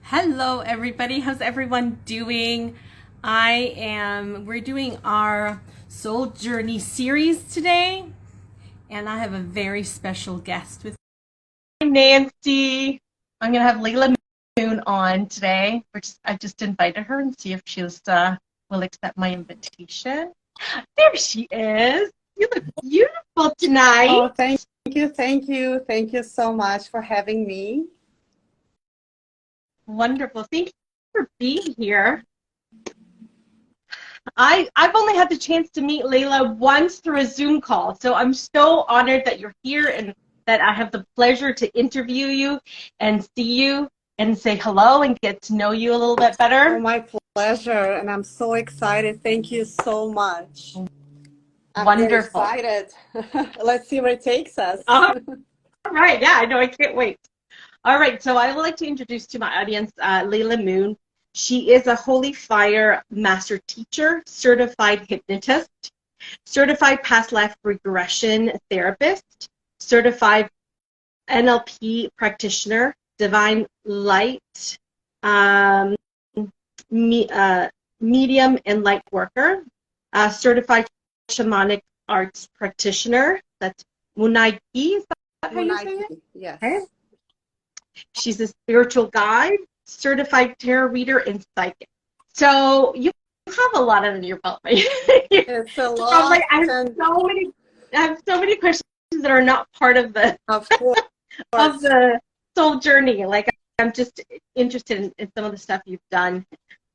Hello, everybody. How's everyone doing? We're doing our Soul Journey series today, and I have a very special guest with me. Nancy. I'm going to have Layla Moon on today. I just invited her and see if will accept my invitation. There she is. You look beautiful tonight. Oh, thank you, thank you, thank you so much for having me. Wonderful. Thank you for being here. I've only had the chance to meet Layla once through a Zoom call, so I'm so honored that you're here and that I have the pleasure to interview you and see you and say hello and get to know you a little bit better. Oh, my pleasure, and I'm so excited. Thank you so much. I'm Wonderful. very excited. Let's see where it takes us. All right. Yeah, I know. I can't wait. All right. So I would like to introduce to my audience Layla Moon. She is a Holy Fire Master Teacher, certified hypnotist, certified past life regression therapist, certified NLP practitioner, divine light, medium and light worker, certified shamanic arts practitioner. That's Munay-Ki. Is that how you say it? Yes. Okay. She's a spiritual guide, certified tarot reader, and psychic. So you have a lot under your belt, right? It's a lot. I have so many questions that are not part of the of course. of the soul journey. Like, I'm just interested in some of the stuff you've done,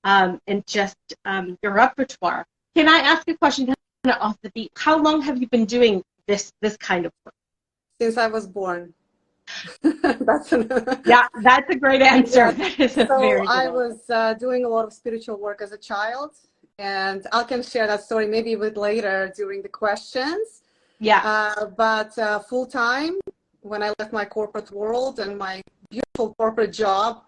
and just your repertoire. Can I ask a question kind of off the beat? How long have you been doing this kind of work? Since I was born. That's a great answer. Yeah. So I was doing a lot of spiritual work as a child, and I can share that story maybe a bit later during the questions. Yeah. But full time, when I left my corporate world and my beautiful corporate job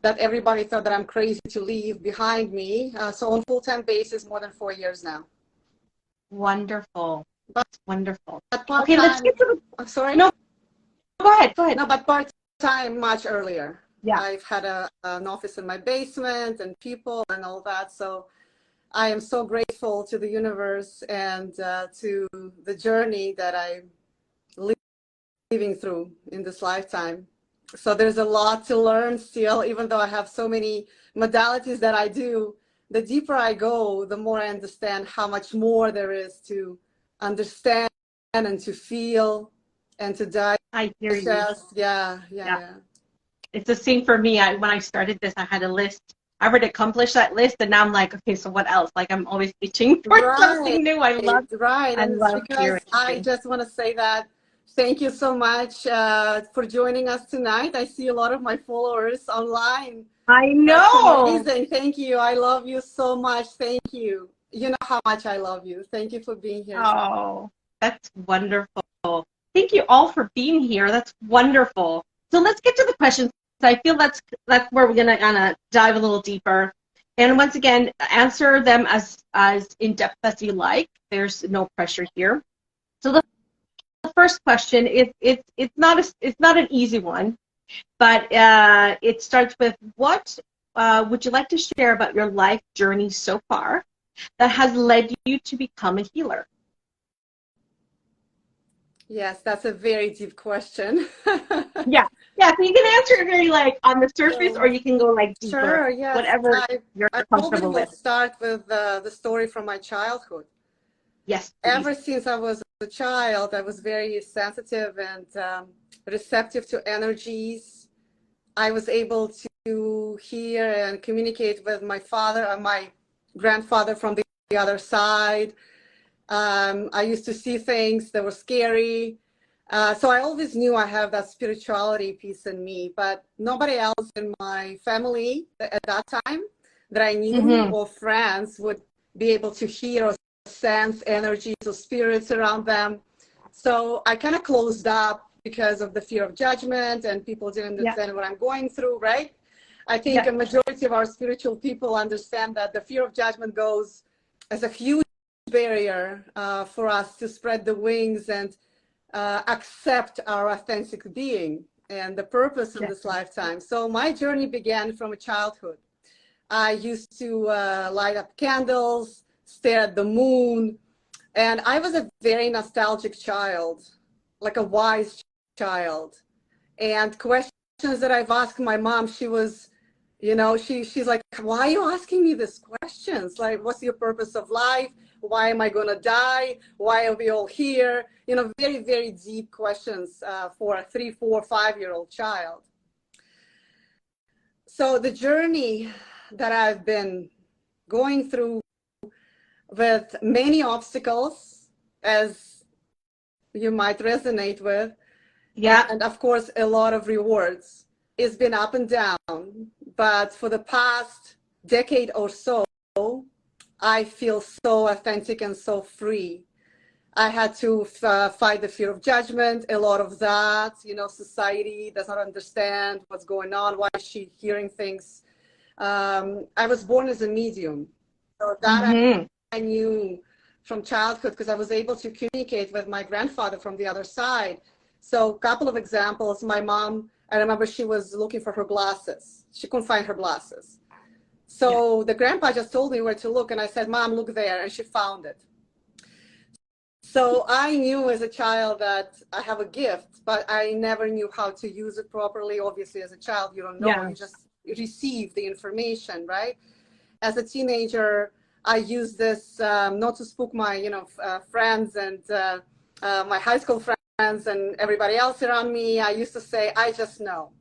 that everybody thought that I'm crazy to leave behind me. So on full-time basis, more than 4 years now. Wonderful. That's wonderful. Okay, let's get to the... I'm sorry? No, go ahead. No, but part-time much earlier. Yeah. I've had an office in my basement and people and all that. So I am so grateful to the universe and to the journey that I'm living through in this lifetime. So there's a lot to learn still, even though I have so many modalities that I do. The deeper I go, the more I understand how much more there is to understand and to feel and to digest. I hear you. Yeah. It's the same for me. When I started this, I had a list. I already accomplished that list, and now I'm like, okay, so what else? Like, I'm always itching for something new. I love because I just want to say that thank you so much for joining us tonight. I see a lot of my followers online. I know. That's amazing. Thank you. I love you so much. Thank you. You know how much I love you. Thank you for being here. Oh, that's wonderful. Thank you all for being here. That's wonderful. So let's get to the questions. I feel that's where we're gonna kind of dive a little deeper. And once again, answer them as in depth as you like. There's no pressure here. So the first question is it's not an easy one, but it starts with what would you like to share about your life journey so far that has led you to become a healer? Yes, that's a very deep question. Yeah. So you can answer it very like on the surface, or you can go like deeper. Sure, yes. Whatever you're comfortable with. I'll start with the story from my childhood. Yes. Please. Ever since I was a child, I was very sensitive and receptive to energies. I was able to hear and communicate with my father and my grandfather from the other side. I used to see things that were scary. So I always knew I have that spirituality piece in me, but nobody else in my family at that time that I knew or friends would be able to hear or sense energies or spirits around them. So I kind of closed up because of the fear of judgment and people didn't understand what I'm going through, right? I think a majority of our spiritual people understand that the fear of judgment goes as a huge barrier for us to spread the wings and accept our authentic being. and the purpose in this lifetime. So my journey began from childhood. I used to light up candles, stare at the moon, and I was a very nostalgic child, like a wise child. And questions that I've asked my mom, she was, she's like, why are you asking me these questions? Like, what's your purpose of life? Why am I going to die? Why are we all here? Very, very deep questions for a 3, 4, 5-year-old child. So the journey that I've been going through with many obstacles, as you might resonate with, and of course, a lot of rewards. It's been up and down, but for the past decade or so, I feel so authentic and so free. I had to fight the fear of judgment, a lot of that, society does not understand what's going on, why is she hearing things. I was born as a medium, so that I knew from childhood because I was able to communicate with my grandfather from the other side. So a couple of examples, my mom, I remember she was looking for her glasses. She couldn't find her glasses. So the grandpa just told me where to look, and I said, Mom, look there, and she found it. So I knew as a child that I have a gift, but I never knew how to use it properly. Obviously, as a child, you don't know, you just receive the information, right? As a teenager, I used this not to spook my, friends and my high school friends and everybody else around me. I used to say, I just know.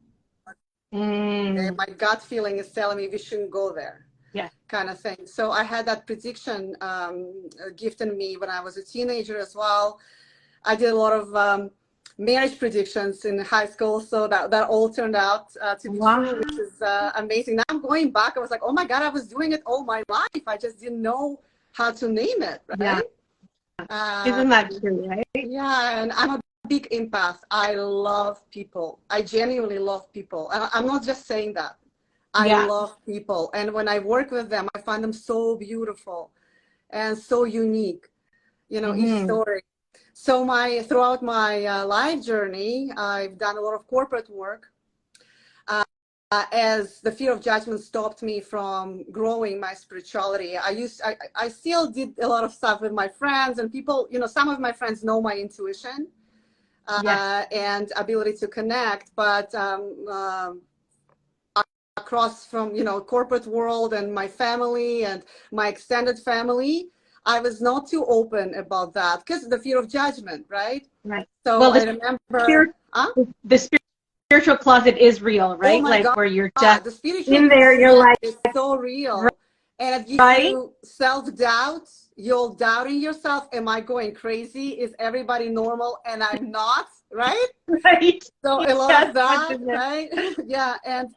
Okay, my gut feeling is telling me we shouldn't go there, kind of thing. So I had that prediction gift in me when I was a teenager as well. I did a lot of marriage predictions in high school, so that all turned out to be true, which is amazing. Now I'm going back, I was like, oh my God, I was doing it all my life. I just didn't know how to name it, right? Isn't that true, right? Yeah, and I'm a big empath. I love people. I genuinely love people. And I'm not just saying that. I love people. And when I work with them, I find them so beautiful and so unique, each story. So throughout my life journey, I've done a lot of corporate work as the fear of judgment stopped me from growing my spirituality. I still did a lot of stuff with my friends and people, some of my friends know my intuition and ability to connect, but across from, corporate world and my family and my extended family, I was not too open about that because of the fear of judgment, right? Right. So well, I remember the spiritual closet is real, right? Oh my like God. where you're just the spiritual in there, you're like, is so real. And it gives you self-doubt. You're doubting yourself. Am I going crazy? Is everybody normal and I'm not, right? Right. So a lot of that, right? Yeah. And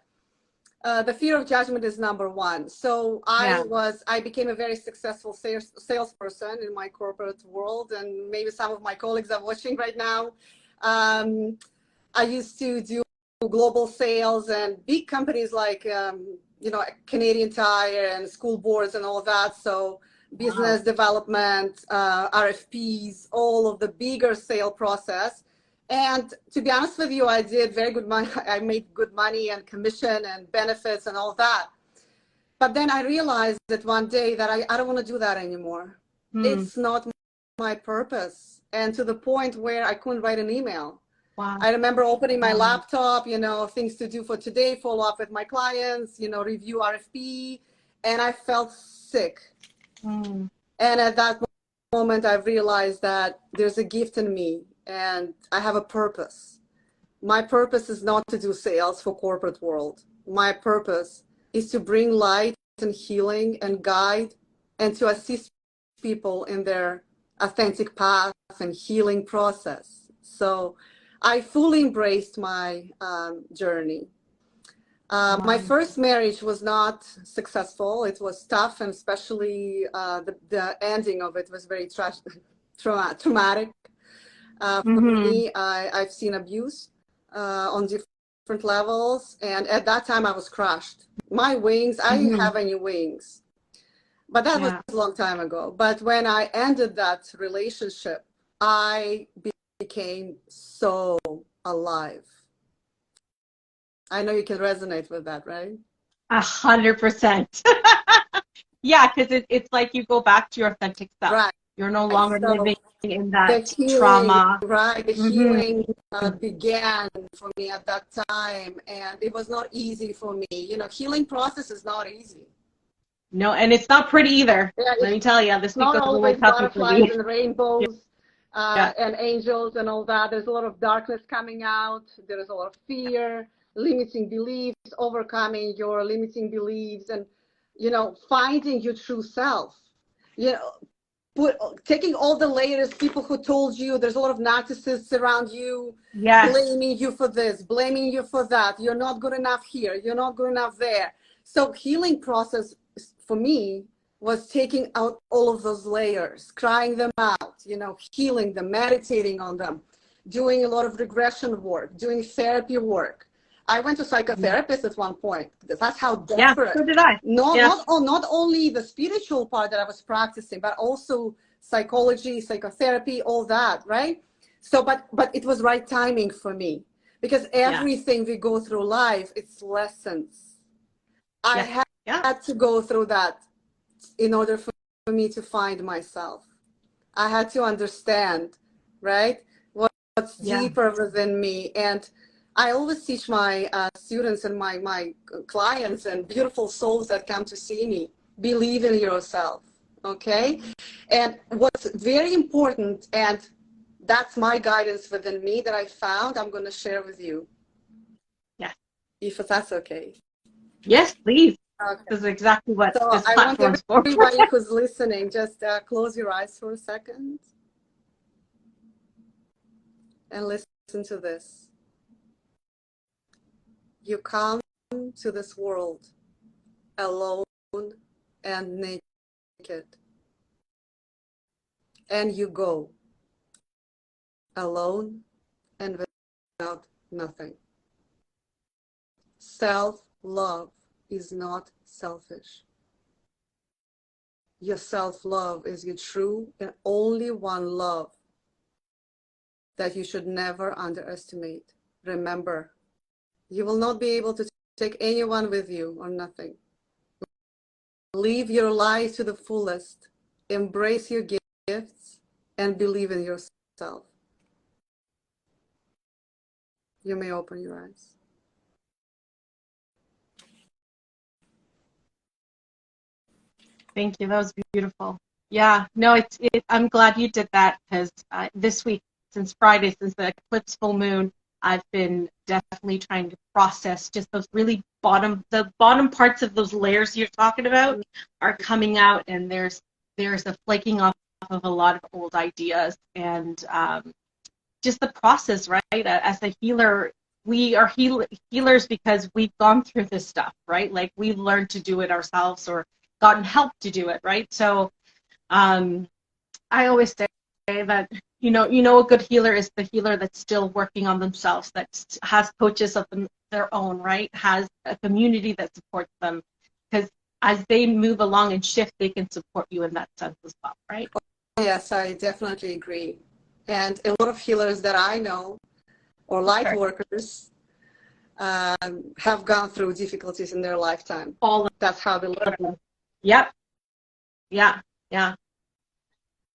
the fear of judgment is number one. So I became a very successful salesperson in my corporate world, and maybe some of my colleagues are watching right now. I used to do global sales and big companies like, Canadian Tire and school boards and all that. So business development, RFPs, all of the bigger sale process. And to be honest with you, I did very good money. I made good money and commission and benefits and all that. But then I realized that one day that I don't want to do that anymore. It's not my purpose. And to the point where I couldn't write an email. I remember opening my laptop, things to do for today, follow up with my clients, review RFP, and I felt sick. And at that moment, I realized that there's a gift in me and I have a purpose. My purpose is not to do sales for corporate world. My purpose is to bring light and healing and guide and to assist people in their authentic path and healing process. So I fully embraced my journey. My first marriage was not successful. It was tough, and especially the ending of it was very traumatic. For me, I've seen abuse on different levels, and at that time I was crushed. My wings, I didn't have any wings, but that was a long time ago. But when I ended that relationship, I became so alive. I know you can resonate with that, right? 100%. Yeah, because it's like you go back to your authentic self. Right. You're no longer So living in the that healing, trauma. right? The Hmm. healing began for me at that time, and it was not easy for me. You know, healing process is not easy. No, and it's not pretty either. Yeah, Let me tell you, this week not was a little always toughy for butterflies me. and rainbows Yeah, and angels and all that. There's a lot of darkness coming out. There is a lot of fear, limiting beliefs, overcoming your limiting beliefs, and you know, finding your true self. You know, taking all the layers, people who told you, there's a lot of narcissists around you, yes, blaming you for this, blaming you for that. You're not good enough here. You're not good enough there. So healing process for me was taking out all of those layers, crying them out, you know, healing them, meditating on them, doing a lot of regression work, doing therapy work. I went to psychotherapist at one point because that's how yeah, desperate. so did I. Yeah, Not only the spiritual part that I was practicing, but also psychology, psychotherapy, all that, right? So, but it was right timing for me because yeah, everything we go through life, it's lessons. I yeah, yeah, had to go through that in order for me to find myself. I had to understand, right? What's yeah. deeper within me. And I always teach my students and my clients and beautiful souls that come to see me, believe in yourself, okay? And what's very important, and that's my guidance within me that I found, I'm going to share with you, Yeah. if that's okay. Yes, please. Okay. This is exactly what So this I want platform's for. everybody who's listening, just close your eyes for a second and listen to this. You come to this world alone and naked, and you go alone and without nothing. Self-love is not selfish. Your self-love is your true and only one love that you should never underestimate. Remember, you will not be able to take anyone with you or nothing. Live your life to the fullest. Embrace your gifts and believe in yourself. You may open your eyes. Thank you. That was beautiful. Yeah, no, I'm glad you did that because this week, since Friday, since the eclipse full moon, I've been definitely trying to process just those really the bottom parts of those layers you're talking about are coming out, and there's a flaking off of a lot of old ideas, and just the process, right? As a healer, we are healers because we've gone through this stuff, right? Like we've learned to do it ourselves or gotten help to do it, right? So I always say that a good healer is the healer that's still working on themselves, that has coaches of their own, right? Has a community that supports them, because as they move along and shift, they can support you in that sense as well, right? Yes, I definitely agree. And a lot of healers that I know, or light Sure. workers, have gone through difficulties in their lifetime. All That's how they learn. of them. Yep. Yeah. Yeah.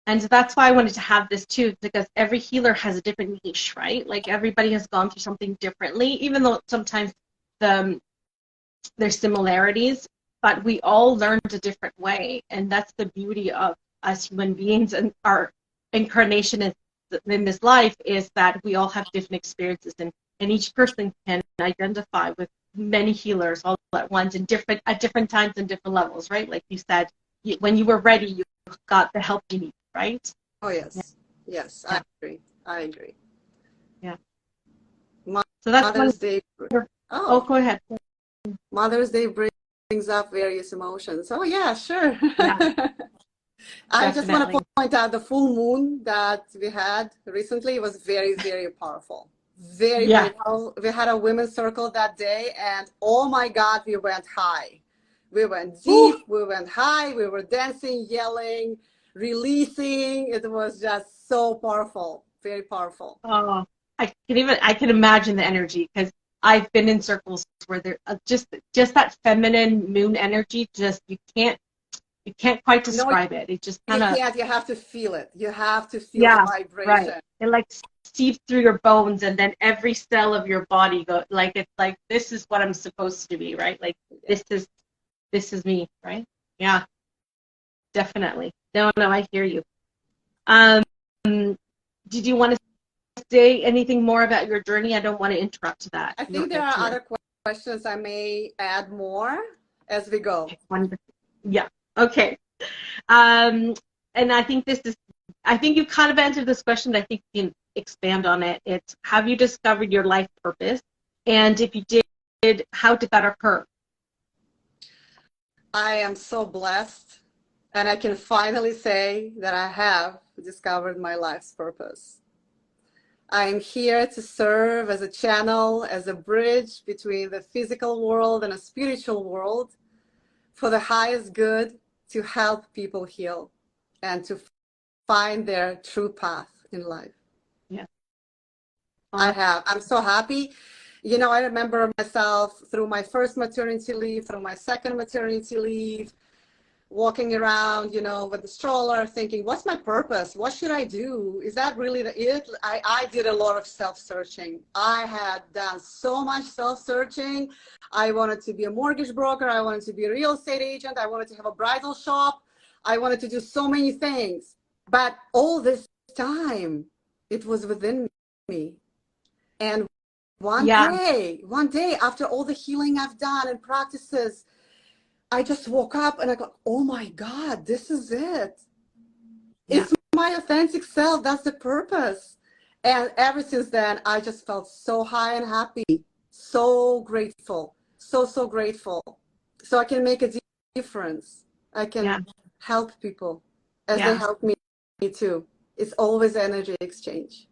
And that's why I wanted to have this too, because every healer has a different niche, right? Like everybody has gone through something differently, even though sometimes there's similarities, but we all learned a different way. And that's the beauty of us human beings and our incarnation in this life, is that we all have different experiences, and each person can identify with many healers all at once at different times and different levels, right? Like you said, when you were ready, you got the help you need, right? Oh, yes. Yeah. Yes, Yeah. I agree. I agree. Yeah. So that's Mother's Day. Oh, Oh, go ahead. Mother's Day brings up various emotions. Oh, yeah, sure. Yeah, I just want to definitely. point out the full moon that we had recently was very, very powerful. Very, very Yeah. powerful. We had a women's circle that day, and oh my God, we went high. We went Ooh. deep, we went high, we were dancing, yelling, releasing. It was just so powerful, very powerful. Oh, I can imagine the energy, because I've been in circles where there just that feminine moon energy, just you can't quite No, describe it. It just you kind of, can't. You have to feel it. You have to feel the yeah, right. vibration. It like seeps through your bones, and then every cell of your body go like, it's like, this is what I'm supposed to be, right? Like this is me, right? Yeah, definitely. No, I hear you. Um, did you want to say anything more about your journey? I don't want to interrupt that. I think there are other questions I may add more as we go. Okay, wonderful. Yeah. Okay. And I think you kind of answered this question, but I think you can expand on it. It's, have you discovered your life purpose? And if you did, how did that occur? I am so blessed, and I can finally say that I have discovered my life's purpose. I am here to serve as a channel, as a bridge between the physical world and a spiritual world for the highest good, to help people heal and to find their true path in life. Yeah. I'm so happy. You know, I remember myself through my first maternity leave, through my second maternity leave, walking around, you know, with the stroller, thinking, what's my purpose? What should I do? Is that really it? I did a lot of self-searching. I had done so much self-searching. I wanted to be a mortgage broker. I wanted to be a real estate agent. I wanted to have a bridal shop. I wanted to do so many things. But all this time, it was within me. And one day, after all the healing I've done and practices, I just woke up and I go, oh my God, this is it. Yeah. It's my authentic self. That's the purpose. And ever since then, I just felt so high and happy, so grateful, so grateful. So I can make a difference. I can help people as they help me too. It's always energy exchange.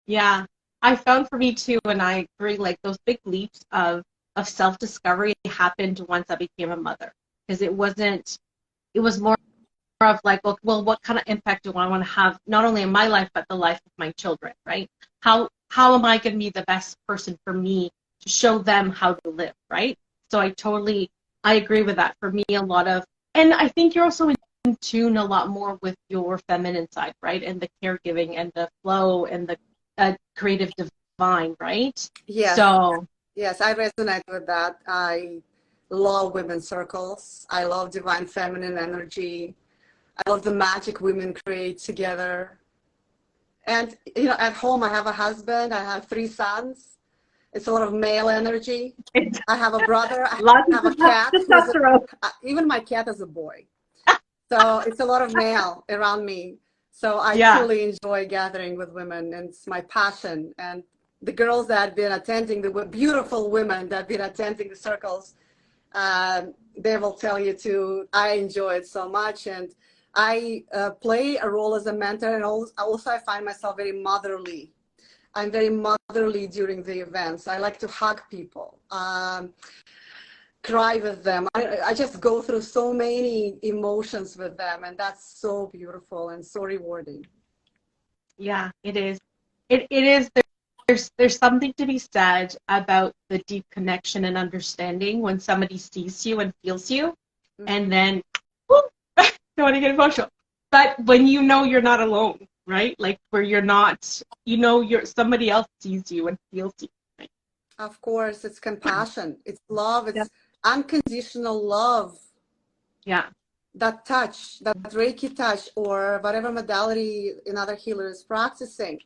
Yeah, I found for me too, and I agree, like those big leaps of self-discovery happened once I became a mother, because it was more of like, well, what kind of impact do I want to have, not only in my life, but the life of my children, right? How am I going to be the best person for me to show them how to live, right? So I agree with that. For me, a lot of, and I think you're also in tune a lot more with your feminine side, right? And the caregiving and the flow and the creative divine, right? Yes. So yes, I resonate with that. I love women's circles. I love divine feminine energy. I love the magic women create together. And, you know, at home, I have a husband. I have 3 sons. It's a lot of male energy. I have a brother. I have a cat. Even my cat is a boy. So it's a lot of male around me. So I truly enjoy gathering with women, and it's my passion. And the girls that have been attending, the beautiful women that have been attending the circles, they will tell you too, I enjoy it so much. And I play a role as a mentor, and also I find myself very motherly. I'm very motherly during the events. I like to hug people, cry with them. I just go through so many emotions with them, and that's so beautiful and so rewarding. Yeah, it is. It is. There's something to be said about the deep connection and understanding when somebody sees you and feels you, and then, whoop, don't want to get emotional. But when you know you're not alone, right? Like where you're not, you know, somebody else sees you and feels you. Right? Of course, it's compassion, it's love, it's unconditional love. Yeah. That touch, that Reiki touch, or whatever modality another healer is practicing.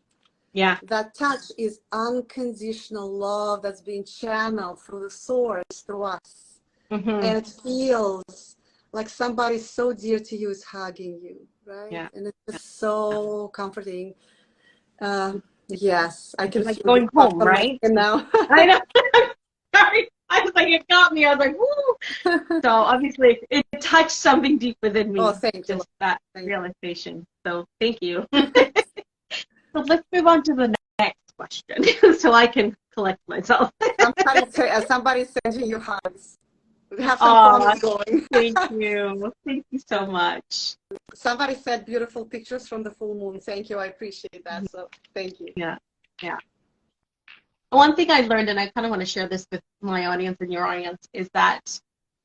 Yeah. That touch is unconditional love that's being channeled through the source, through us. Mm-hmm. And it feels like somebody so dear to you is hugging you, right? Yeah. And it's just so comforting. Yes, I can like feel going home, right? Now. I know. Sorry. I was like, it got me. I was like, woo. So obviously it touched something deep within me. Oh, thank you. Just that realization. So thank you. So let's move on to the next question so I can collect myself. Somebody's sending you hugs. We have some comments going. Thank you. Thank you so much. Somebody said beautiful pictures from the full moon. Thank you. I appreciate that. So thank you. Yeah. Yeah. one thing I learned, and I kind of want to share this with my audience and your audience, is that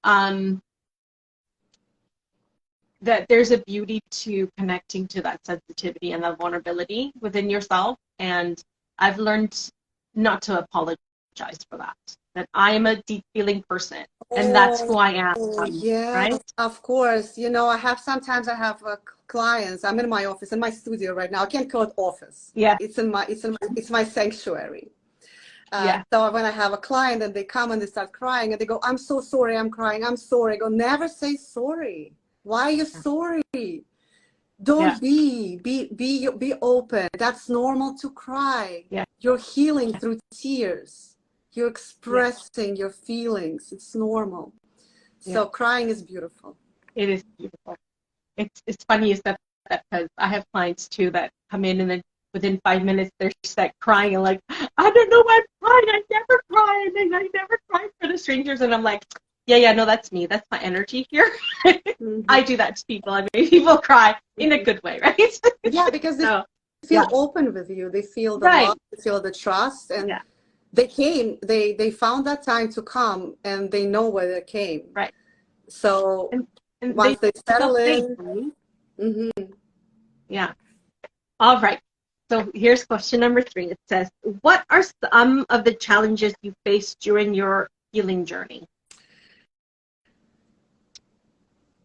um, that there's a beauty to connecting to that sensitivity and that vulnerability within yourself. And I've learned not to apologize for that. That I am a deep feeling person, and that's who I Oh, am, yes, right? of course. You know, sometimes I have clients. I'm in my office, in my studio right now. I can't call it office. Yeah, It's my sanctuary. yeah, So when I have a client and they come and they start crying and they go, "I'm so sorry, I'm crying, I'm sorry." I go, "Never say sorry. Why are you sorry? yeah, Don't be open. That's normal to cry. yeah, You're healing through tears. You're yeah, expressing your feelings. It's normal." yeah. So crying is beautiful. It is beautiful. It's funny you said that because I have clients too that come in and then within 5 minutes they're just like crying and like, I don't know why I'm crying. I never cry and I never cry for the strangers. And I'm like, yeah, no, that's me. That's my energy here. Mhm. I do that to people. I make people cry in a good way, right? Yeah, because they So feel yeah, open with you. They feel the right. love, they feel the trust, and Yeah, they found that time to come, and they know where they came. right. So And they once they feel settle safe, in, right? mhm. Yeah. All right. So here's question number 3. It says, what are some of the challenges you faced during your healing journey?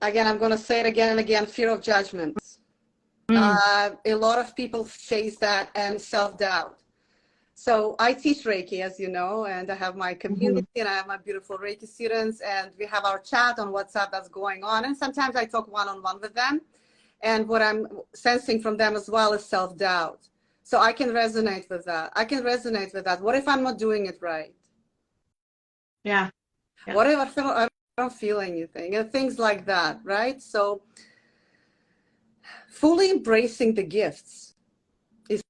Again, I'm going to say it again and again, fear of judgment. Mm. A lot of people face that, and self-doubt. So I teach Reiki, as you know, and I have my Mm-hmm. community and I have my beautiful Reiki students, and we have our chat on WhatsApp that's going on. And sometimes I talk one-on-one with them. And what I'm sensing from them as well is self-doubt. So I can resonate with that. What if I'm not doing it right? Yeah. Yeah. What if I don't feel anything? And things like that, right? So fully embracing the gifts is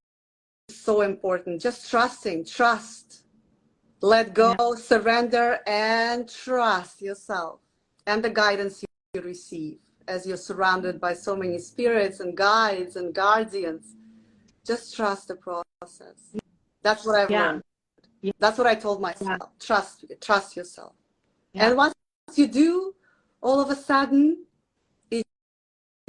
so important. Just trust. Let go, Yeah. surrender, and trust yourself and the guidance you receive as you're surrounded by so many spirits and guides and guardians. Just trust the process. That's what I've Yeah. learned. Yeah. That's what I told Yeah. myself. Trust yourself. Yeah. And once you do, all of a sudden, it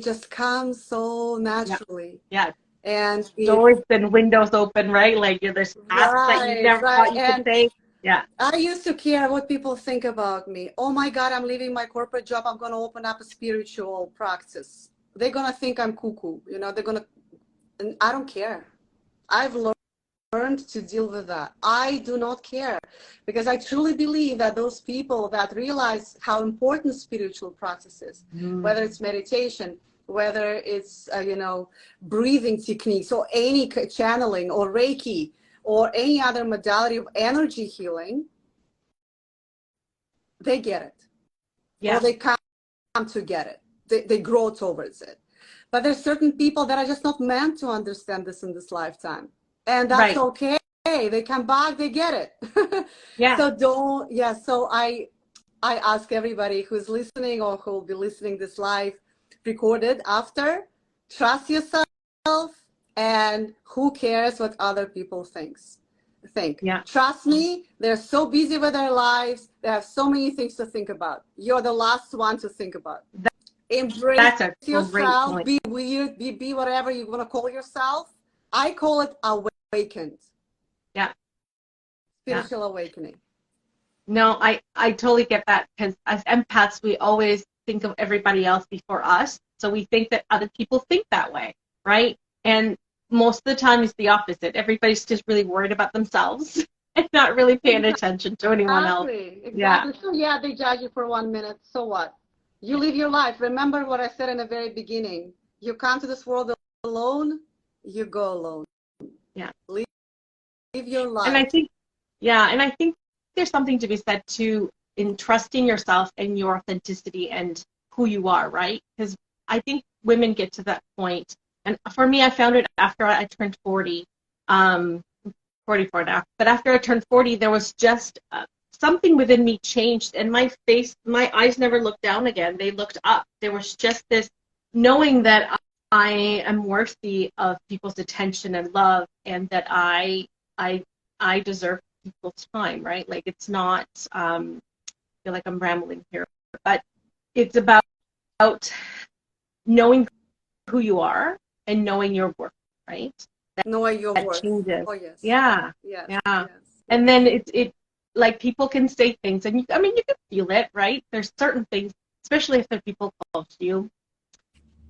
just comes so Yeah. naturally. Yeah. And it's Doors and windows open, right? Like there's paths that you right, never right. thought you could And take. Yeah. I used to care what people think about me. Oh my God, I'm leaving my corporate job. I'm going to open up a spiritual practice. They're going to think I'm cuckoo. You know, they're going to, and I don't care. I've learned to deal with that. I do not care because I truly believe that those people that realize how important spiritual practice is, Mm. whether it's meditation, whether it's, breathing techniques or any channeling or Reiki or any other modality of energy healing, they get it, or Yeah. they come to get it. They grow towards it. But there's certain people that are just not meant to understand this in this lifetime. And that's Right. okay. They come back, they get it. Yeah. So don't, yeah. So I ask everybody who's listening or who will be listening this live recorded after, trust yourself, and who cares what other people think. Yeah. Trust me, they're so busy with their lives. They have so many things to think about. You're the last one to think about. That, Embrace that's a great yourself. point. Be weird. Be whatever you want to call yourself. I call it awakened. Yeah. Yeah. Spiritual awakening. No, I totally get that because as empaths, we always think of everybody else before us. So we think that other people think that way, right? And most of the time it's the opposite. Everybody's just really worried about themselves and not really paying attention to anyone else. Exactly. Yeah. Exactly. So yeah, they judge you for 1 minute. So what? You live your life. Remember what I said in the very beginning. You come to this world alone, you go alone. Yeah. Live your And I life. think, yeah, and I think there's something to be said too in trusting yourself and your authenticity and who you are, right? Because I think women get to that point, and for me, I found it after I turned 40, 44 now. But after I turned 40, there was just something within me changed, and my eyes never looked down again. They looked up. There was just this knowing that I am worthy of people's attention and love, and that I I deserve people's time, right? Like it's not, I feel like I'm rambling here, but it's about knowing who you are and knowing your worth, right? Knowing your That worth. changes. Oh, yes. Yeah. Yes. Yeah. Yes. And then it like people can say things and you, I mean, you can feel it, right? There's certain things, especially if they're people close to you.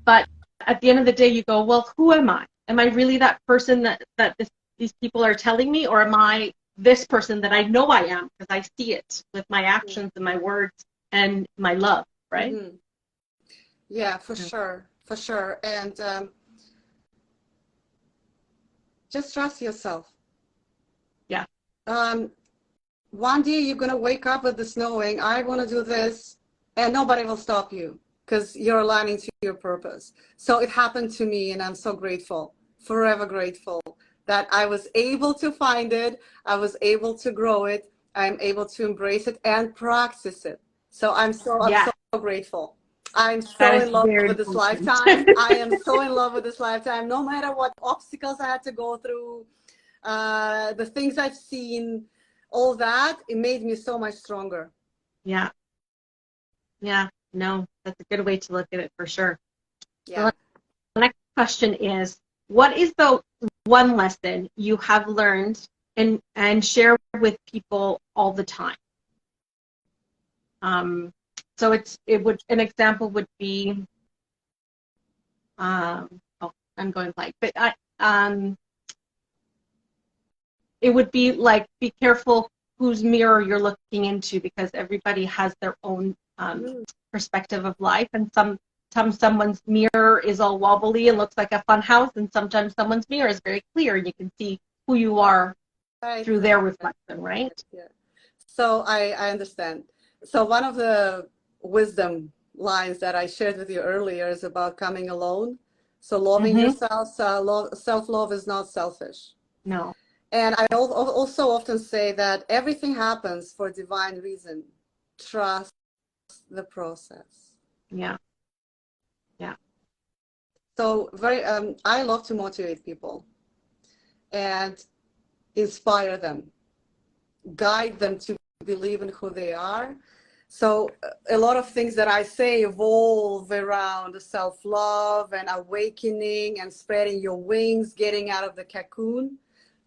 But at the end of the day, you go, well, who am I? Am I really that person that these people are telling me, or am I this person that I know I am because I see it with my actions and my words and my love, right? Mm-hmm. Yeah, for sure. For sure. And just trust yourself. Yeah. One day you're going to wake up with this knowing, I want to do this, and nobody will stop you because you're aligning to your purpose. So it happened to me, and I'm so grateful, forever grateful that I was able to find it. I was able to grow it. I'm able to embrace it and practice it. So I'm so grateful. I'm so in love with this lifetime. I am so in love with this lifetime. No matter what obstacles I had to go through, the things I've seen, all that, it made me so much stronger. Yeah. Yeah. No, that's a good way to look at it for sure. Yeah. So the next question is, what is the one lesson you have learned and share with people all the time? So an example would be, I'm going blank, but it would be like, be careful whose mirror you're looking into, because everybody has their own perspective of life, and someone's mirror is all wobbly and looks like a fun house, and sometimes someone's mirror is very clear and you can see who you are through their reflection, right? Yeah. So I understand. So one of the wisdom lines that I shared with you earlier is about coming alone. So loving yourself, self-love is not selfish. No. And I also often say that everything happens for a divine reason. Trust the process. Yeah. Yeah. So I love to motivate people and inspire them, guide them to believe in who they are. So a lot of things that I say evolve around self-love and awakening and spreading your wings, getting out of the cocoon.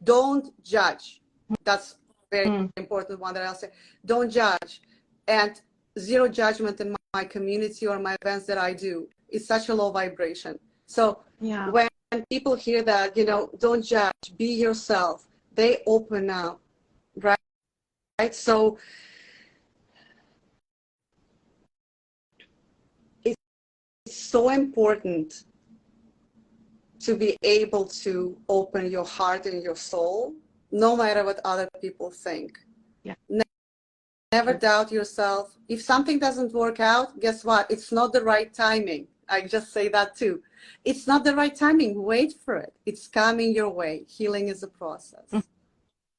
Don't judge. That's very important one that I'll say. Don't judge. And zero judgment in my community or my events that I do. It's such a low vibration. So when people hear that, don't judge, be yourself, they open up, right? So it's so important to be able to open your heart and your soul, no matter what other people think. Yeah. Never doubt yourself. If something doesn't work out, guess what? It's not the right timing. I just say that too. It's not the right timing. Wait for it. It's coming your way. Healing is a process.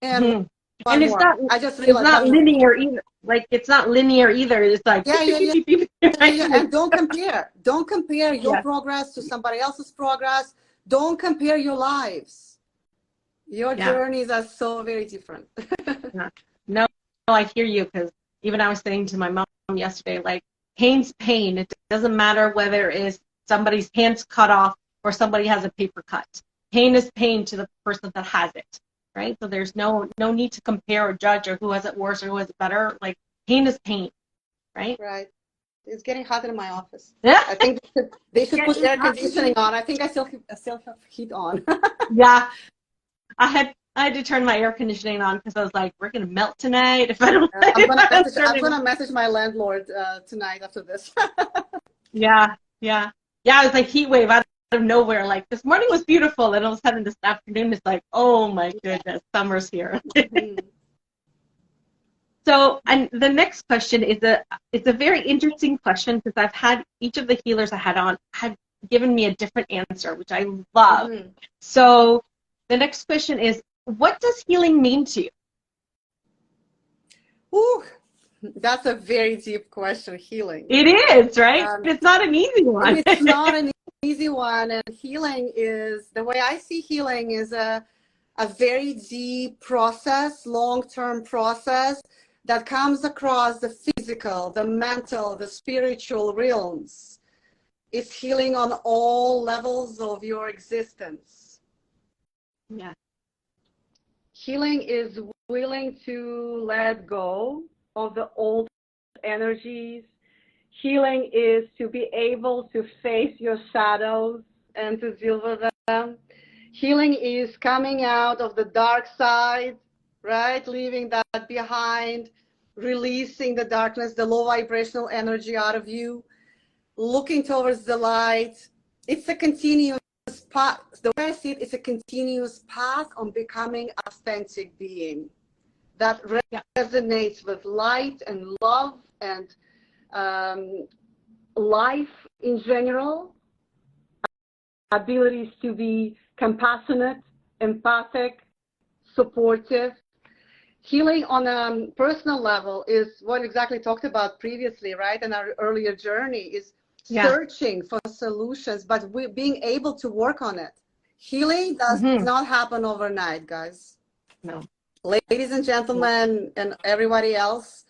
And it's not linear either. Like, it's not linear either. It's like, And don't compare. Don't compare your progress to somebody else's progress. Don't compare your lives. Your journeys are so very different. No, I hear you, because even I was saying to my mom yesterday, like, pain's pain. It doesn't matter whether it's somebody's hands cut off or somebody has a paper cut. Pain is pain to the person that has it, right? So there's no need to compare or judge or who has it worse or who has it better. Like, pain is pain, right? Right. It's getting hot in my office. I think they should put air conditioning on. I think I still have heat on. Yeah. I had to turn my air conditioning on because I was like, we're going to melt tonight if I don't. I'm gonna message my landlord tonight after this. Yeah. I was like, heat wave out of nowhere. Like, this morning was beautiful, and all of a sudden this afternoon it's like, oh my goodness, summer's here. So, and the next question is a very interesting question, because I've had each of the healers I had on had given me a different answer, which I love. So the next question is, what does healing mean to you? Ooh, that's a very deep question, healing. It is, right? It's not an easy one. It's not an easy one. And healing is, the way I see healing is a a very deep process, long-term process that comes across the physical, the mental, the spiritual realms. It's healing on all levels of your existence. Yeah. Healing is willing to let go of the old energies. Healing is to be able to face your shadows and to deal with them. Healing is coming out of the dark side, right? Leaving that behind, releasing the darkness, the low vibrational energy out of you, looking towards the light. It's a continuous path. The way I see it, it's a continuous path on becoming an authentic being that resonates with light and love and life in general, abilities to be compassionate, empathic, supportive. Healing on a personal level is what exactly talked about previously, right? In our earlier journey is searching for solutions, but being able to work on it. Healing does not happen overnight, guys. No. Ladies and gentlemen, and everybody else,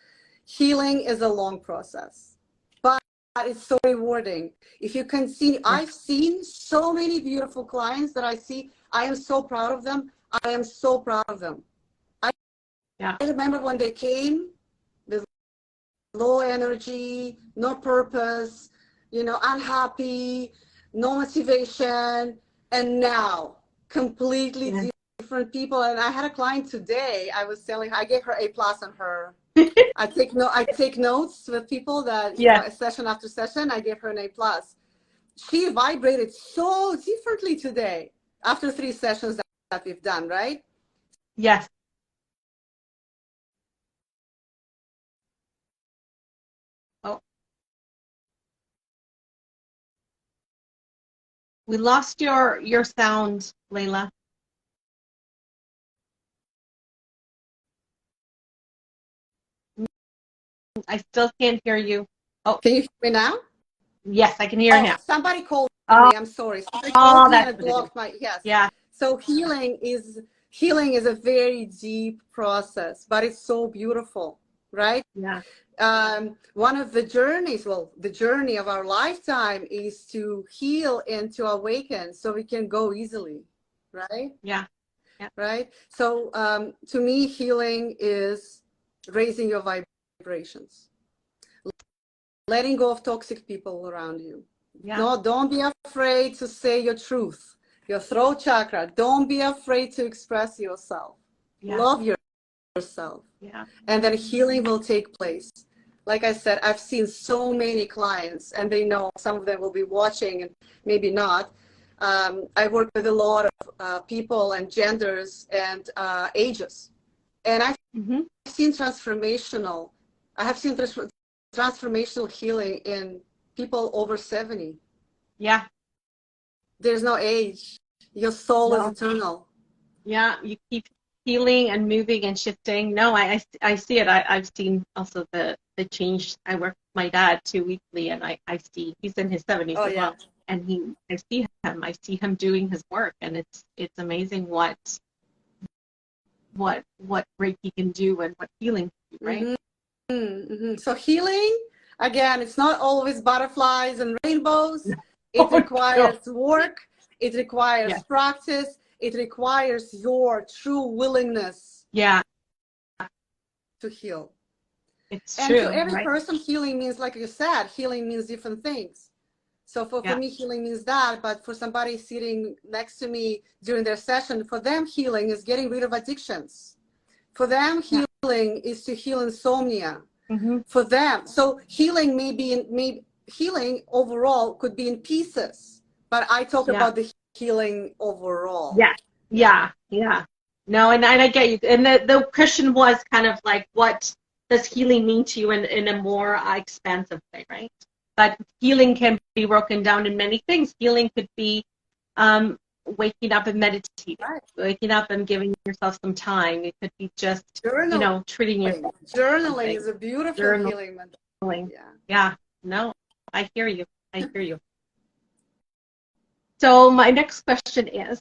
healing is a long process, but it's so rewarding. If you continue, I've seen so many beautiful clients that I see. I am so proud of them. I am so proud of them. I remember when they came with low energy, no purpose, you know, unhappy, no motivation, and now completely different people. And I had a client today. I was telling her, I gave her A+ on her. I take notes with people that you know, session after session. I gave her an A+. She vibrated so differently today after 3 sessions that we've done, right? Yes. Oh. We lost your sound, Layla. I still can't hear you. Oh. Can you hear me now? Yes, I can hear you now. Somebody called me. I'm sorry. Somebody called me and it blocked my So healing is a very deep process, but it's so beautiful, right? Yeah. One of the journeys, well, the journey of our lifetime is to heal and to awaken so we can go easily, right? Yeah. Right? So to me, healing is raising your vibrations, letting go of toxic people around you. No, don't be afraid to say your truth, your throat chakra. Don't be afraid to express yourself. Love yourself. And then healing will take place. Like I said, I've seen so many clients, and they know some of them will be watching and maybe not. I work with a lot of people and genders and ages. And I've seen transformational healing in people over 70. Yeah. There's no age. Your soul is eternal. Yeah, you keep healing and moving and shifting. No, I see it. I've seen also the change. I work with my dad too weekly, and I see he's in his 70s as well. And I see him doing his work, and it's amazing what Reiki can do and what healing can do, right? So healing, again, it's not always butterflies and rainbows. It requires work. It requires practice. It requires your true willingness to heal. It's and true, to every right? person, healing means, like you said, healing means different things. So for me, healing means that, but for somebody sitting next to me during their session, for them, healing is getting rid of addictions. For them, healing is to heal insomnia. For them, so healing healing overall could be in pieces, but I talk about the healing overall. Yeah. No, and I get you. And the question was kind of like, what does healing mean to you in a more expansive way, right? But healing can be broken down in many things. Healing could be waking up and meditating, waking up and giving yourself some time. It could be just, treating yourself. Journaling is a beautiful healing method. Yeah. No, I hear you. So my next question is,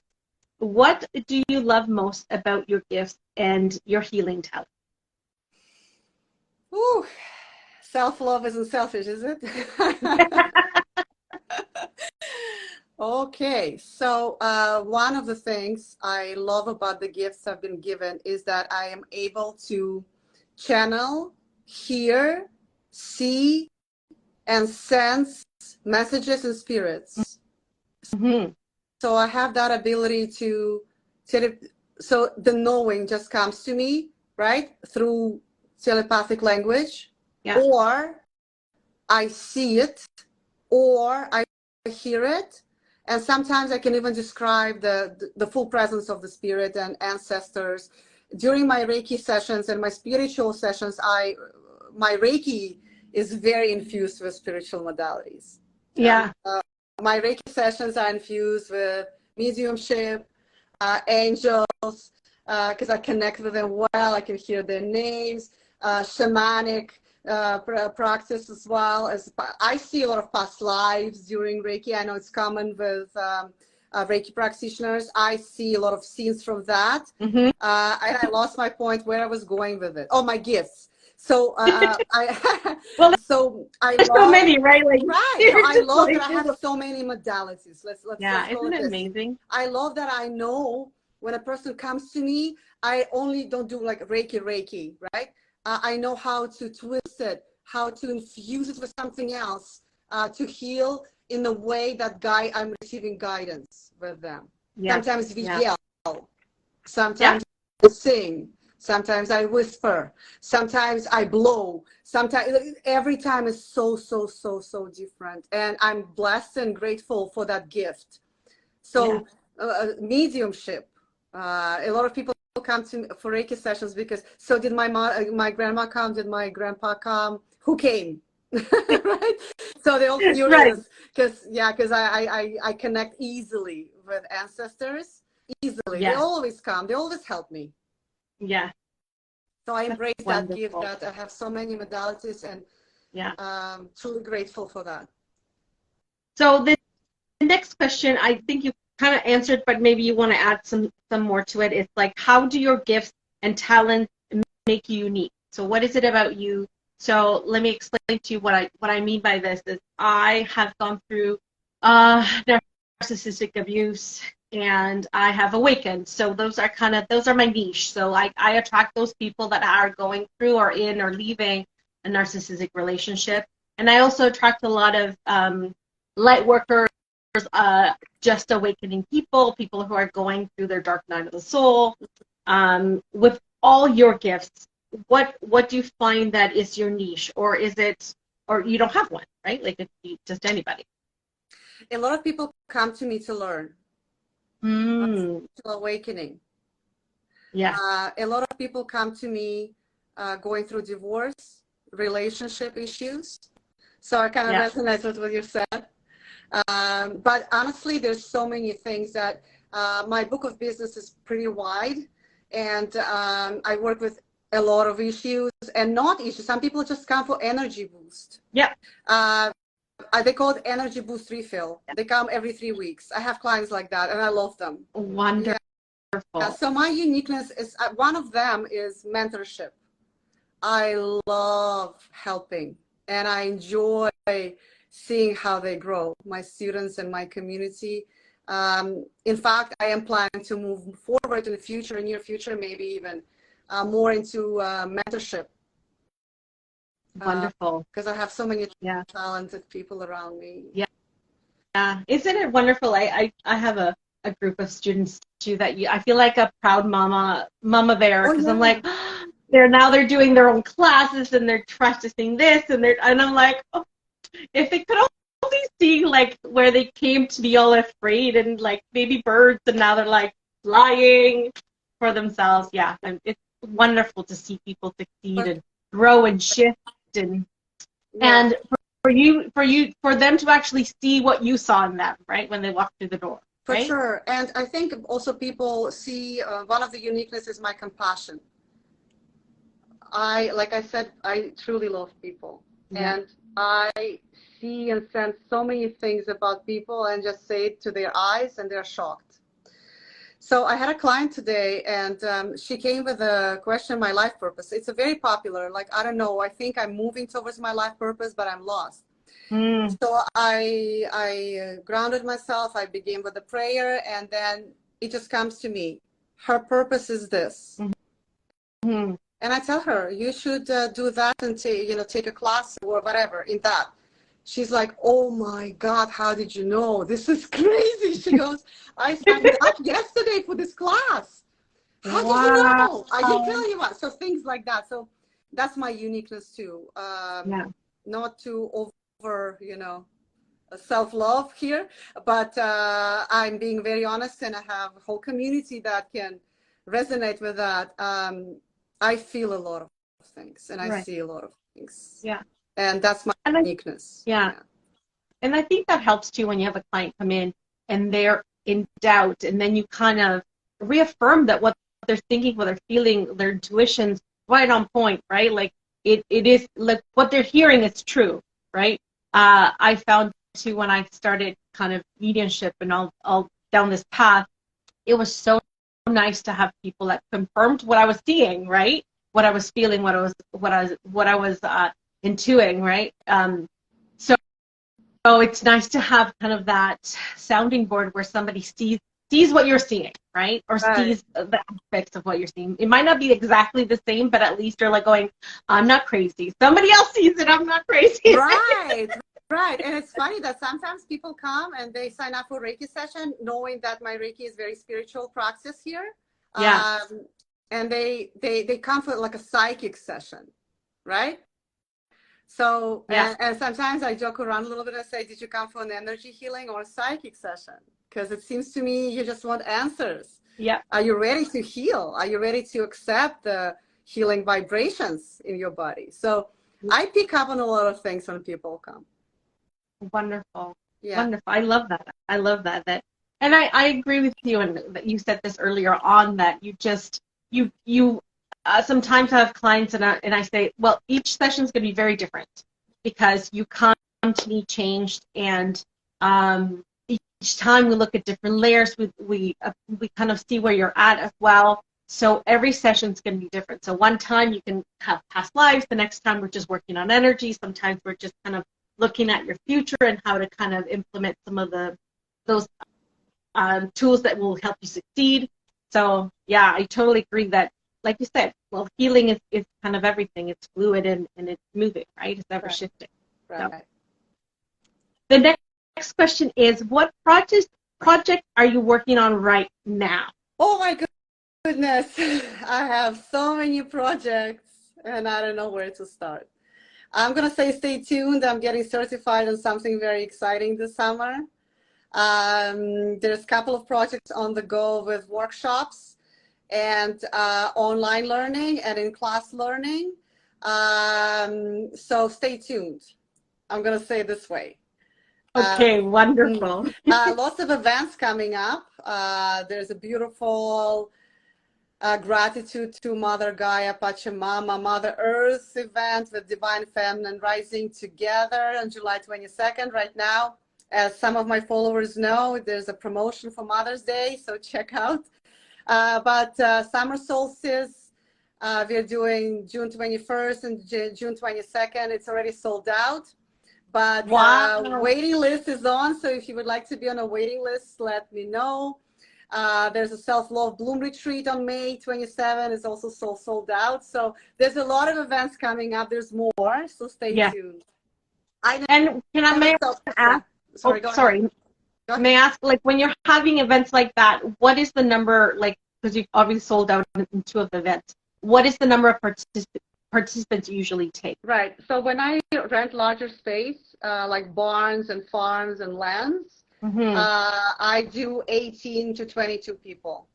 what do you love most about your gifts and your healing talent? Ooh, self-love isn't selfish, is it? Okay, so one of the things I love about the gifts I've been given is that I am able to channel, hear, see, and sense messages and spirits. Mm-hmm. So I have that ability to, so the knowing just comes to me, right, through telepathic language, Yeah. or I see it, or I hear it. And sometimes I can even describe the full presence of the spirit and ancestors. During my Reiki sessions and my spiritual sessions, my Reiki is very infused with spiritual modalities. Yeah. My Reiki sessions are infused with mediumship, angels, because I connect with them well. I can hear their names, shamanic practice as well. As I see a lot of past lives during Reiki. I know it's common with Reiki practitioners. I see a lot of scenes from that. Mm-hmm. And I lost my point where I was going with it. Oh, my gifts. So Well, so I there's so love, many, right? Like, right. So you're I just love that like, I have so many modalities. Let's yeah, call isn't it it this. amazing? I love that I know when a person comes to me, I only don't do like Reiki, right? I know how to twist it, how to infuse it with something else, to heal in the way that I'm receiving guidance with them. Yeah. Sometimes we Yeah. yell, sometimes Yeah. I sing, sometimes I whisper, sometimes I blow, sometimes every time is so different. And I'm blessed and grateful for that gift. So mediumship, a lot of people come to me for Reiki sessions because so did my grandma come, did my grandpa come, who came? Right? So they're all Right. curious because I connect easily with ancestors, easily. They Yeah. always come, they always help me. Yeah. So I That's embrace that gift, wonderful. that I have so many modalities, and Yeah. truly grateful for that. So the next question, I think you kind of answered, but maybe you want to add some more to it. It's like, how do your gifts and talents make you unique? So what is it about you? So let me explain to you what I mean by this is I have gone through narcissistic abuse and I have awakened. So those are my niche. So I attract those people that are going through or in or leaving a narcissistic relationship. And I also attract a lot of light workers, just awakening people who are going through their dark night of the soul. With all your gifts, what do you find that is your niche, or is it, or you don't have one, right? Like it's just anybody. A lot of people come to me to learn. Awakening. Yeah. A lot of people come to me going through divorce, relationship issues. So I kind of resonate with what you said. But honestly, there's so many things that my book of business is pretty wide. And I work with a lot of issues and not issues. Some people just come for energy boost. Yeah. They call it energy boost refill. They come every 3 weeks. I have clients like that, and I love them. Wonderful. Yeah, so my uniqueness is one of them is mentorship. I love helping, and I enjoy seeing how they grow, my students and my community. In fact, I am planning to move forward in the future, near future, maybe even more into mentorship. Wonderful. Because I have so many talented people around me. Yeah. Yeah. Isn't it wonderful? I have a group of students too that I feel like a proud mama bear, because I'm like, they're doing their own classes and they're practicing this and I'm like, oh, if they could only see like where they came to be all afraid and like baby birds, and now they're like flying for themselves. Yeah, it's wonderful to see people succeed and grow and shift and for them to actually see what you saw in them, right, when they walk through the door. For right? sure. And I think also people see one of the uniqueness is my compassion. Like I said, I truly love people. Yeah. And I see and sense so many things about people and just say it to their eyes and they're shocked. So I had a client today, and she came with a question, my life purpose. It's a very popular, like, I don't know, I think I'm moving towards my life purpose, but I'm lost. So I grounded myself. I began with a prayer, and then it just comes to me. Her purpose is this. Mm-hmm. And I tell her, you should do that and take a class or whatever in that. She's like, oh my God, how did you know? This is crazy. She goes, I signed up yesterday for this class. How did you know? I didn't tell you what. So things like that. So that's my uniqueness too. Not to over, self-love here, but I'm being very honest, and I have a whole community that can resonate with that. I feel a lot of things, and I see a lot of things. Yeah. And that's my uniqueness. Yeah. And I think that helps too when you have a client come in and they're in doubt, and then you kind of reaffirm that what they're thinking, what they're feeling, their intuition's right on point, right? Like it is, like what they're hearing is true, right? I found too, when I started kind of mediumship and all down this path, it was so nice to have people that confirmed what I was seeing, right? What I was feeling, what I was intuiting, right? So it's nice to have kind of that sounding board where somebody sees what you're seeing, right? Or sees the aspects of what you're seeing. It might not be exactly the same, but at least you're like going, I'm not crazy. Somebody else sees it. I'm not crazy. Right. And it's funny that sometimes people come and they sign up for Reiki session knowing that my Reiki is very spiritual practice here. Yeah. And they come for like a psychic session, right? So, and sometimes I joke around a little bit and say, did you come for an energy healing or a psychic session? Because it seems to me you just want answers. Yeah. Are you ready to heal? Are you ready to accept the healing vibrations in your body? So I pick up on a lot of things when people come. Wonderful. Yeah. Wonderful. I love that. And I agree with you, and that you said this earlier on, that you sometimes I have clients and I say, well, each session is going to be very different because you come to me changed, and each time we look at different layers, we kind of see where you're at as well. So every session is going to be different. So one time you can have past lives, the next time we're just working on energy. Sometimes we're just kind of looking at your future and how to kind of implement some of those tools that will help you succeed. So yeah, I totally agree that, like you said, well, healing is kind of everything. It's fluid and it's moving, right? It's ever shifting. Right. So. The next question is, what project are you working on right now? Oh my goodness. I have so many projects and I don't know where to start. I'm going to say stay tuned. I'm getting certified on something very exciting this summer. There's a couple of projects on the go with workshops and online learning and in-class learning. So stay tuned. I'm going to say it this way. Okay, wonderful. Lots of events coming up. There's a beautiful gratitude to Mother Gaia, Pachamama, Mother Earth event with Divine Feminine Rising together on July 22nd. Right now, as some of my followers know, there's a promotion for Mother's Day, so check out. But summer solstice, we're doing June 21st and June 22nd. It's already sold out. But waiting list is on, so if you would like to be on a waiting list, let me know. There's a self-love bloom retreat on May 27. It's also sold out. So there's a lot of events coming up. There's more, so stay tuned. And can I ask? Sorry. May I ask, like, when you're having events like that, what is the number, like, because you've obviously sold out in 2 of the events, what is the number of participants you usually take? Right. So when I rent larger space, like barns and farms and lands, I do 18 to 22 people.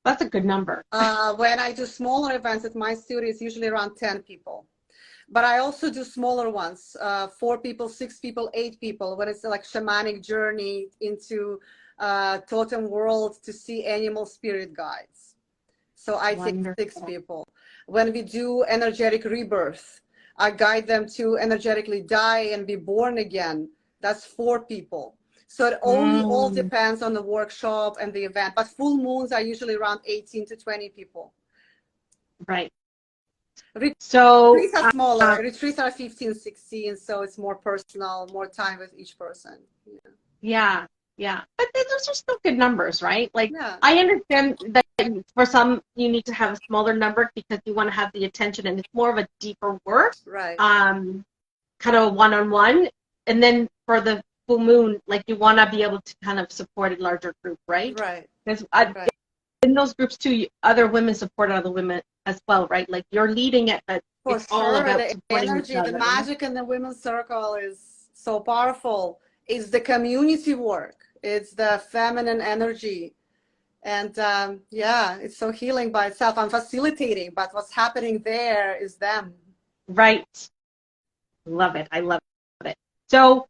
That's a good number. When I do smaller events at my studio, it's usually around 10 people. But I also do smaller ones, 4 people, 6 people, 8 people, when it's like shamanic journey into totem world to see animal spirit guides. So I take 6 people. When we do energetic rebirth, I guide them to energetically die and be born again. That's 4 people. So it only all depends on the workshop and the event. But full moons are usually around 18 to 20 people. Right. So Retreats are smaller. Retreats are 15, 16. So it's more personal, more time with each person. yeah. But those are still good numbers, right? Like, Yeah. I understand that for some you need to have a smaller number because you want to have the attention, and it's more of a deeper work. Right. Kind of a one-on-one, and then for the full moon, like, you want to be able to kind of support a larger group, right? Right. Because Right. in those groups too, other women support other women as well, right? Like, you're leading it, but For it's all sure, about the supporting each energy, the other. magic in the women's circle is so powerful. It's the community work. It's the feminine energy. And yeah, it's so healing by itself. I'm facilitating, but what's happening there is them. Right. Love it. I love it. So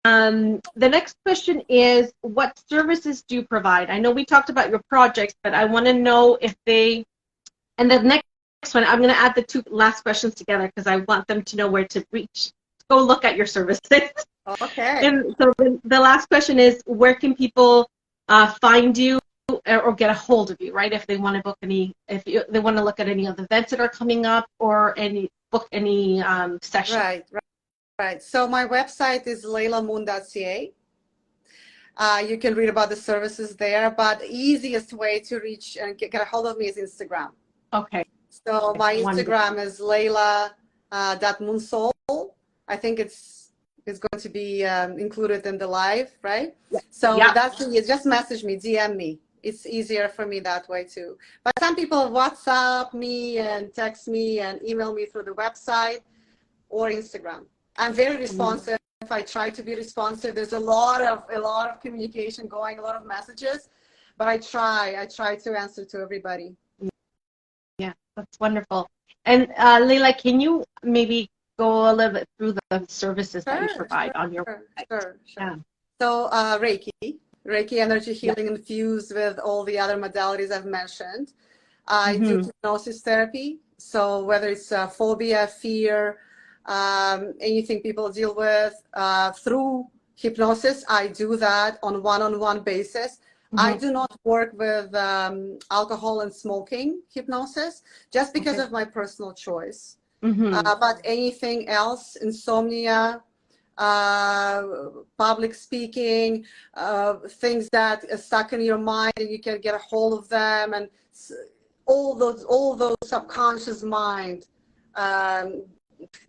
the next question is, what services do you provide? I know we talked about your projects, but I want to know if they, and the next one, I'm going to add the two last questions together because I want them to know where to reach. Go look at your services. Okay. And so the last question is, where can people find you or get a hold of you, right? If they want to book any, they want to look at any of the events that are coming up or book any sessions. Right. So my website is laylamoon.ca. You can read about the services there, but the easiest way to reach and get a hold of me is Instagram. Okay. So my Instagram is layla.moonsoul. I think it's going to be included in the live, right? Yeah. So that's it. Just message me, DM me. It's easier for me that way too. But some people WhatsApp me and text me and email me through the website or Instagram. I'm very responsive. I try to be responsive. There's a lot of communication going, a lot of messages, but I try to answer to everybody. Yeah, that's wonderful. And Layla, can you maybe go a little bit through the services that you provide on your website? Sure. Yeah. So Reiki energy healing infused with all the other modalities I've mentioned. I do hypnosis therapy. So whether it's phobia, fear, anything people deal with through hypnosis, I do that on one-on-one basis. I do not work with alcohol and smoking hypnosis just because of my personal choice. But anything else, insomnia, public speaking, things that are stuck in your mind and you can get a hold of them, and all those subconscious mind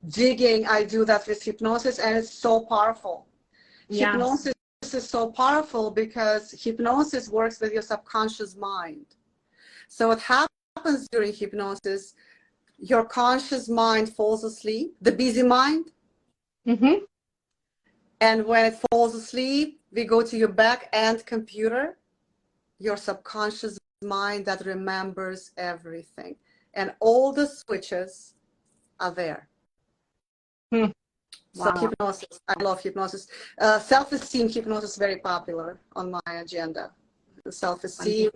digging, I do that with hypnosis, and it's so powerful. Yeah. Hypnosis is so powerful because hypnosis works with your subconscious mind. So what happens during hypnosis, your conscious mind falls asleep, the busy mind. And when it falls asleep, we go to your back end computer, your subconscious mind that remembers everything. And all the switches are there. So hypnosis, I love hypnosis. Self-esteem hypnosis is very popular on my agenda. Self-esteem,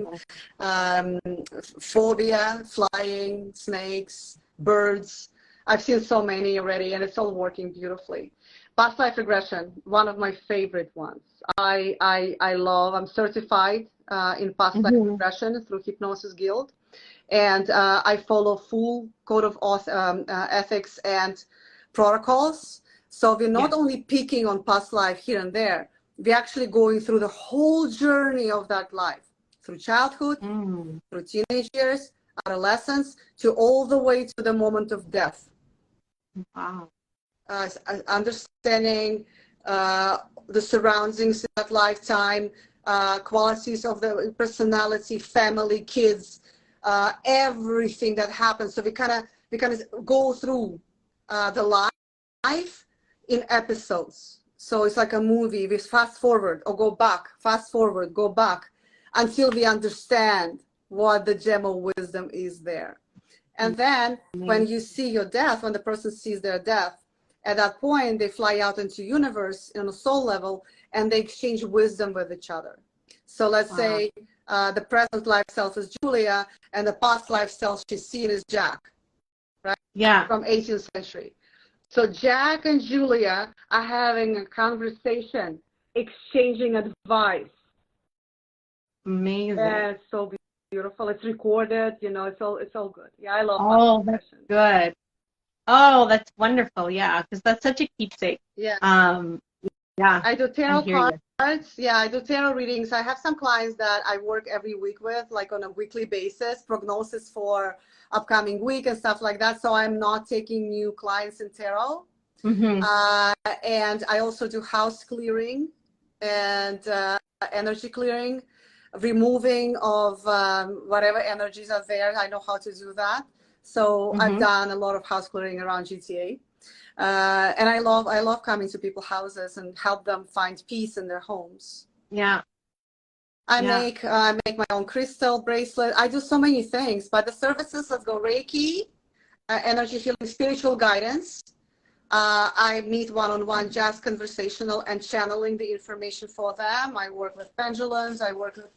phobia, flying, snakes, birds. I've seen so many already, and it's all working beautifully. Past life regression, one of my favorite ones. I love. I'm certified in past life regression through Hypnosis Guild, and I follow full code of ethics and protocols. So we're not only picking on past life here and there, we're actually going through the whole journey of that life, through childhood, through teenage years, adolescence, to all the way to the moment of death. Wow. Understanding the surroundings in that lifetime, qualities of the personality, family, kids, everything that happens. So we kind of go through the life in episodes. So it's like a movie. We fast forward or go back, fast forward, go back, until we understand what the gem of wisdom is there. And then when you see your death, when the person sees their death, at that point they fly out into universe on a soul level, and they exchange wisdom with each other. So let's say the present life self is Julia, and the past life self she's seen is Jack, right? Yeah. From 18th century. So Jack and Julia are having a conversation exchanging advice. Amazing. And it's so beautiful. It's recorded, you know, it's all good. Yeah, I love Oh, that's sessions. good. Oh, that's wonderful. Yeah, because that's such a keepsake. Yeah. Yeah. I do tarot hear cards. Yeah, I do tarot readings. I have some clients that I work every week with, like on a weekly basis, prognosis for upcoming week and stuff like that. So I'm not taking new clients in tarot. Mm-hmm. And I also do house clearing and energy clearing, removing of whatever energies are there. I know how to do that. So I've done a lot of house clearing around GTA. And I love coming to people's houses and help them find peace in their homes. Yeah. I make my own crystal bracelet. I do so many things, but the services, let's go Reiki, energy healing, spiritual guidance. I meet one-on-one, just conversational and channeling the information for them. I work with pendulums. I work with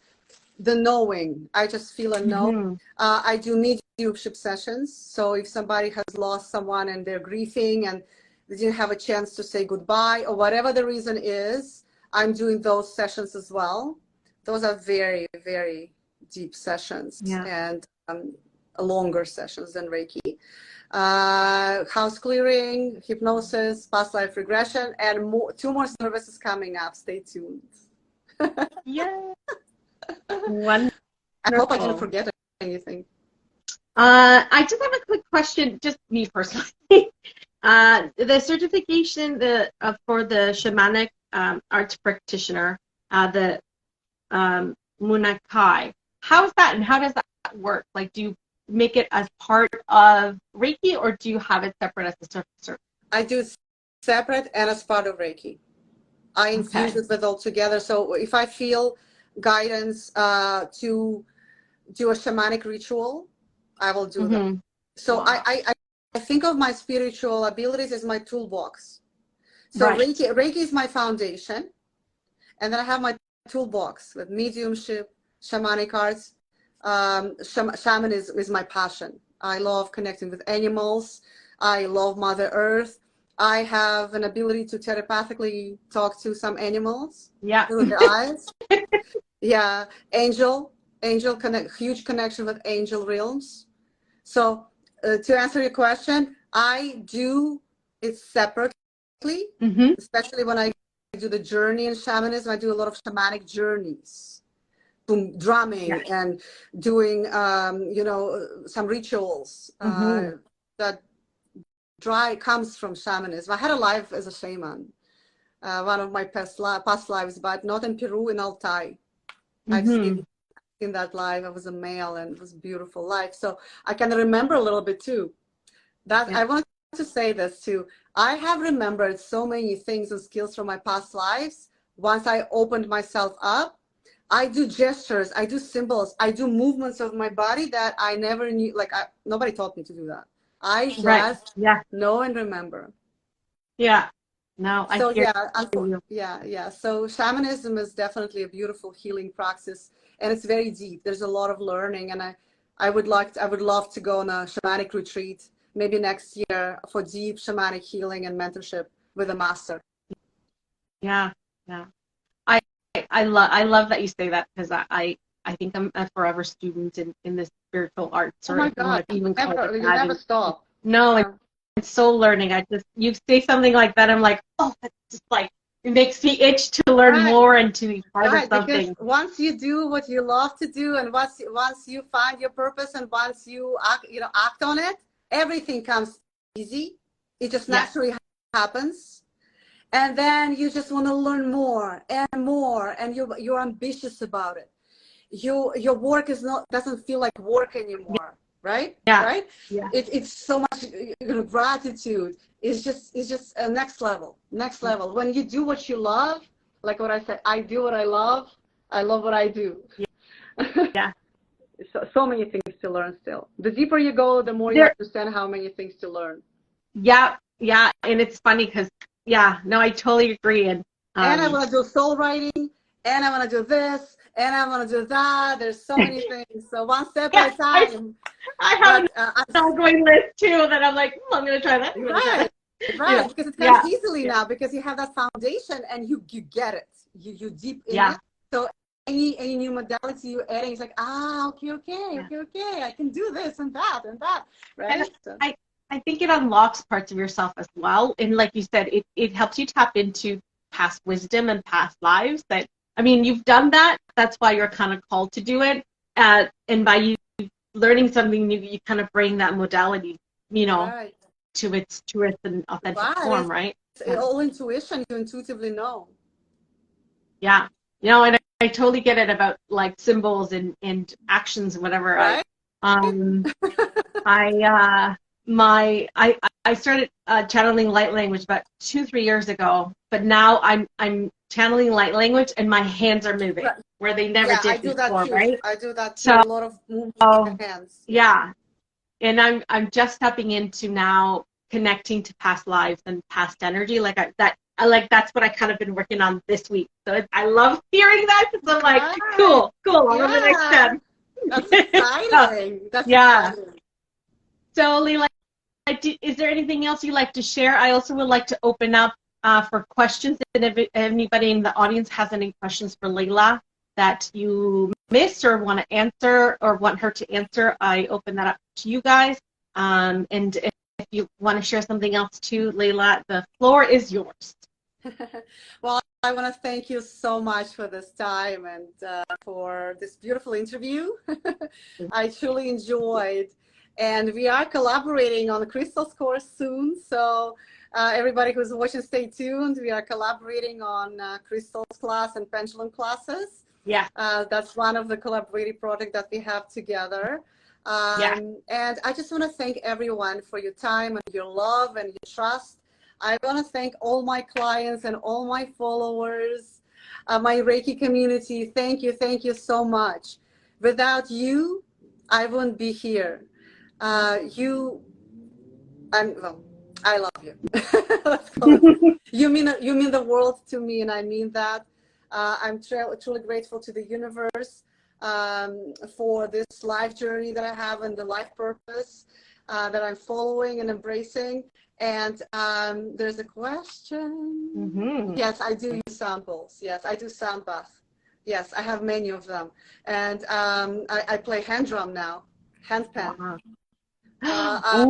the knowing. I just feel a know. I do mediumship sessions. So if somebody has lost someone and they're grieving and they didn't have a chance to say goodbye or whatever the reason is, I'm doing those sessions as well. Those are very, very deep sessions and longer sessions than Reiki. House clearing, hypnosis, past life regression, and two more services coming up. Stay tuned. Yeah. Wonderful. I hope I didn't forget anything. I just have a quick question, just me personally. The certification for the Shamanic arts practitioner, the Munay-Ki, how is that and how does that work? Like, do you make it as part of Reiki or do you have it separate as a service? I do separate and as part of Reiki. I infuse it with all together. So if I feel guidance to do a shamanic ritual, I will do that. So I think of my spiritual abilities as my toolbox. So Reiki is my foundation. And then I have my toolbox with mediumship, shamanic arts. Shaman is my passion. I love connecting with animals. I love Mother Earth. I have an ability to telepathically talk to some animals through the eyes. Yeah, angel huge connection with angel realms. So to answer your question, I do it separately, especially when I do the journey in shamanism. I do a lot of shamanic journeys, drumming and doing, some rituals that comes from shamanism. I had a life as a shaman, one of my past lives, but not in Peru, in Altai. I've seen in that life. I was a male and it was a beautiful life. So I can remember a little bit too. I want to say this too. I have remembered so many things and skills from my past lives. Once I opened myself up, I do gestures, I do symbols, I do movements of my body that I never knew, nobody taught me to do that. I just know and remember. Yeah. No, so So shamanism is definitely a beautiful healing practice, and it's very deep. There's a lot of learning, and I would love to go on a shamanic retreat maybe next year for deep shamanic healing and mentorship with a master. Yeah. I love that you say that, because I think I'm a forever student in this spiritual arts. Oh my God! You never stop. No, it's so learning. You say something like that, I'm like, oh, that's just like, it makes me itch to learn more and to be part of something. Because once you do what you love to do, and once you find your purpose, and once you act on it, everything comes easy. It just naturally happens. And then you just want to learn more and more, and you're ambitious about it. Your work doesn't feel like work anymore, right? Yeah. Right? Yeah. It's so much gratitude. It's just a next level. When you do what you love, like what I said, I do what I love. I love what I do. Yeah. So many things to learn still. The deeper you go, the more you understand how many things to learn. Yeah. And it's funny because, I totally agree. And I want to do soul writing, and I want to do this, and I want to do that. There's so many things. So one step at a time. I have an ongoing list too that I'm like, I'm going to try that. Right. Right, because it comes easily now because you have that foundation and you get it. You deep in it. So any new modality you're adding is like, okay, I can do this and that, right? And I think it unlocks parts of yourself as well. And like you said, it helps you tap into past wisdom and past lives that, I mean, you've done that. That's why you're kind of called to do it. And by you learning something new, you kind of bring that modality, to its truest and authentic form, right? It's all intuition. You intuitively know. Yeah. And I totally get it about like symbols and actions and whatever. Right? I started channeling light language about 2-3 years ago, but now I'm channeling light language and my hands are moving where they never did before, right? I do that too. A lot of movement with the hands. Yeah. And I'm just stepping into now connecting to past lives and past energy. That's what I kind of been working on this week. So I love hearing that because I'm like, cool, on the next step. That's exciting. Exciting. So, Layla, is there anything else you'd like to share? I also would like to open up for questions. And if anybody in the audience has any questions for Layla that you missed or want to answer or want her to answer, I open that up to you guys. And if you want to share something else too, Layla, the floor is yours. Well, I want to thank you so much for this time and for this beautiful interview. I truly enjoyed. And we are collaborating on the Crystals course soon. So everybody who's watching, stay tuned. We are collaborating on Crystals class and pendulum classes. Yeah. That's one of the collaborative projects that we have together. And I just want to thank everyone for your time and your love and your trust. I want to thank all my clients and all my followers, my Reiki community. Thank you so much. Without you, I wouldn't be here. I love you. You mean the world to me, and I mean that. I'm truly grateful to the universe for this life journey that I have and the life purpose that I'm following and embracing. And there's a question. Mm-hmm. Yes, I do use samples. Yes, I do sound bath. Yes, I have many of them. And I play hand drum now, handpan. Uh-huh. I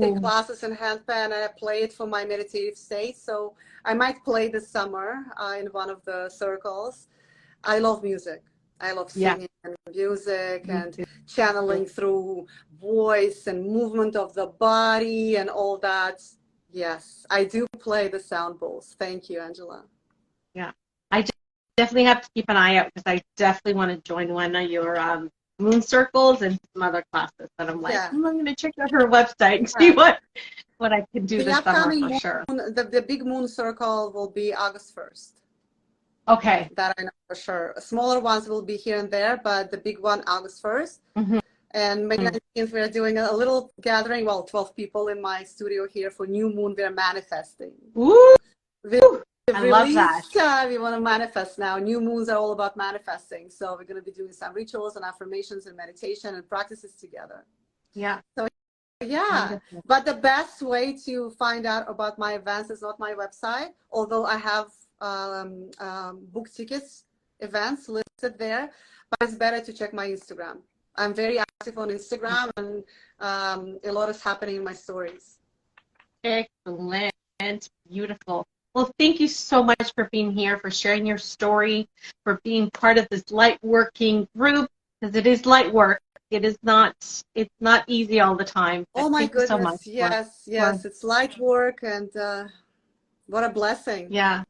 take classes in handpan and I play it for my meditative state. So I might play this summer in one of the circles. I love music. I love singing and music and channeling through voice and movement of the body and all that. Yes, I do play the sound bowls. Thank you, Angela. Yeah, I definitely have to keep an eye out because I definitely want to join one of your moon circles and some other classes. But I'm like, I'm going to check out her website and see what I can do this summer for sure. The big moon circle will be August 1st. Okay. That I know for sure. Smaller ones will be here and there, but the big one, August 1st. Mm-hmm. And May 19th, we're doing a little gathering, 12 people in my studio here for New Moon. We're manifesting. Woo! I love that. We want to manifest now. New moons are all about manifesting. So we're going to be doing some rituals and affirmations and meditation and practices together. Yeah. So but the best way to find out about my events is not my website, although I have book tickets, events listed there, but it's better to check my Instagram. I'm very active on Instagram and a lot is happening in my stories. Excellent. Beautiful. Well, thank you so much for being here, for sharing your story, for being part of this light working group, because it is light work. It's not easy all the time. Oh my goodness. So much yes. It's light work and what a blessing. Yeah.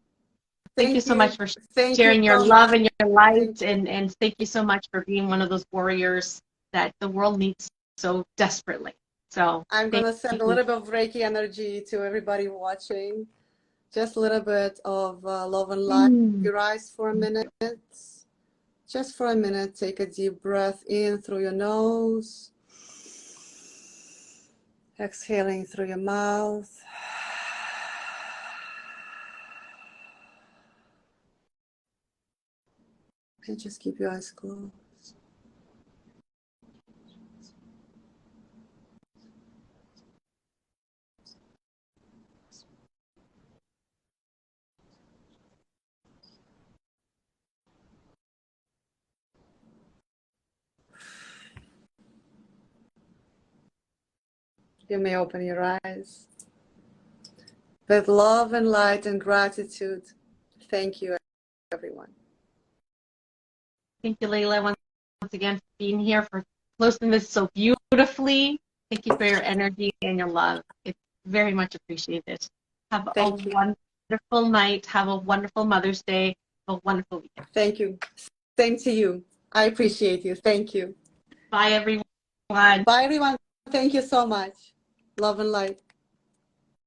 Thank you so much for sharing your love and your light, and thank you so much for being one of those warriors that the world needs so desperately. So I'm going to send a little bit of Reiki energy to everybody watching. Just a little bit of love and light. Your eyes for a minute. Just for a minute, take a deep breath in through your nose. Exhaling through your mouth. And just keep your eyes closed. You may open your eyes. With love and light and gratitude, thank you, everyone. Thank you, Layla, once again for being here, for closing this so beautifully. Thank you for your energy and your love. It's very much appreciated. Have a wonderful night. Have a wonderful Mother's Day. Have a wonderful weekend. Thank you. Same to you. I appreciate you. Thank you. Bye, everyone. Bye, everyone. Thank you so much. Love and light.